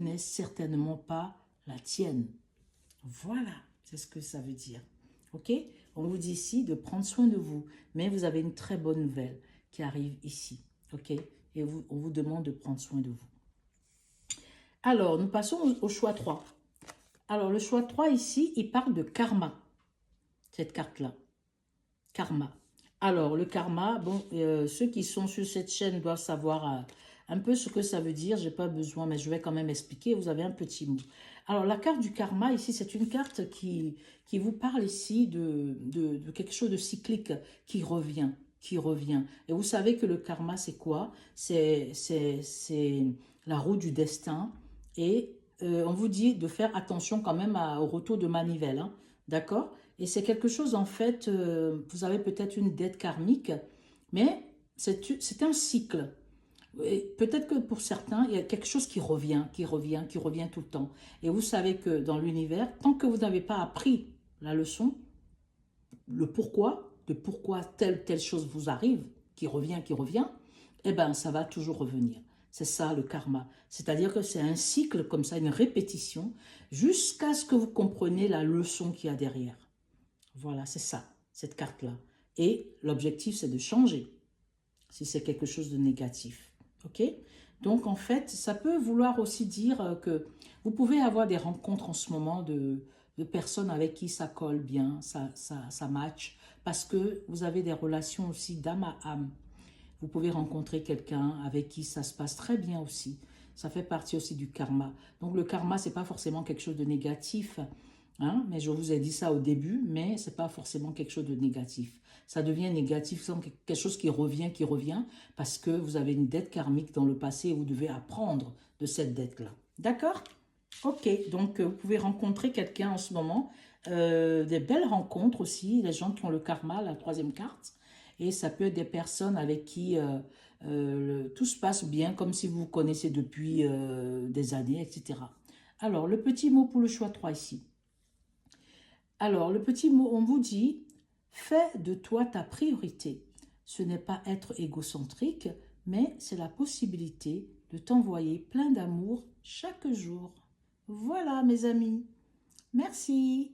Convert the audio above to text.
n'est certainement pas la tienne. Voilà, c'est ce que ça veut dire. Ok? On vous dit ici de prendre soin de vous, mais vous avez une très bonne nouvelle qui arrive ici. Ok? Et on vous demande de prendre soin de vous. Alors, nous passons au choix 3. Alors, le choix 3 ici, il parle de karma. Cette carte-là. Karma. Alors, le karma, bon, ceux qui sont sur cette chaîne doivent savoir un peu ce que ça veut dire. Je n'ai pas besoin, mais je vais quand même expliquer. Vous avez un petit mot. Alors, la carte du karma, ici, c'est une carte qui vous parle ici de quelque chose de cyclique qui revient, qui revient. Et vous savez que le karma, c'est quoi? C'est la roue du destin. Et on vous dit de faire attention quand même au retour de manivelle. Hein, d'accord? Et c'est quelque chose, en fait, vous avez peut-être une dette karmique, mais c'est un cycle. Peut-être que pour certains, il y a quelque chose qui revient, qui revient, qui revient tout le temps. Et vous savez que dans l'univers, tant que vous n'avez pas appris la leçon, le pourquoi, de pourquoi telle chose vous arrive, qui revient, eh bien, ça va toujours revenir. C'est ça le karma. C'est-à-dire que c'est un cycle comme ça, une répétition, jusqu'à ce que vous compreniez la leçon qu'il y a derrière. Voilà, c'est ça, cette carte-là. Et l'objectif, c'est de changer, si c'est quelque chose de négatif. OK? Donc, en fait, ça peut vouloir aussi dire que vous pouvez avoir des rencontres en ce moment de personnes avec qui ça colle bien, ça match, parce que vous avez des relations aussi d'âme à âme. Vous pouvez rencontrer quelqu'un avec qui ça se passe très bien aussi. Ça fait partie aussi du karma. Donc, le karma, ce n'est pas forcément quelque chose de négatif. Hein, mais je vous ai dit ça au début, mais ce n'est pas forcément quelque chose de négatif. Ça devient négatif, c'est quelque chose qui revient, parce que vous avez une dette karmique dans le passé et vous devez apprendre de cette dette-là. D'accord? Ok, donc vous pouvez rencontrer quelqu'un en ce moment, des belles rencontres aussi, les gens qui ont le karma, la troisième carte, et ça peut être des personnes avec qui tout se passe bien, comme si vous vous connaissez depuis des années, etc. Alors, le petit mot pour le choix 3 ici. Alors, le petit mot, on vous dit, fais de toi ta priorité. Ce n'est pas être égocentrique, mais c'est la possibilité de t'envoyer plein d'amour chaque jour. Voilà, mes amis. Merci.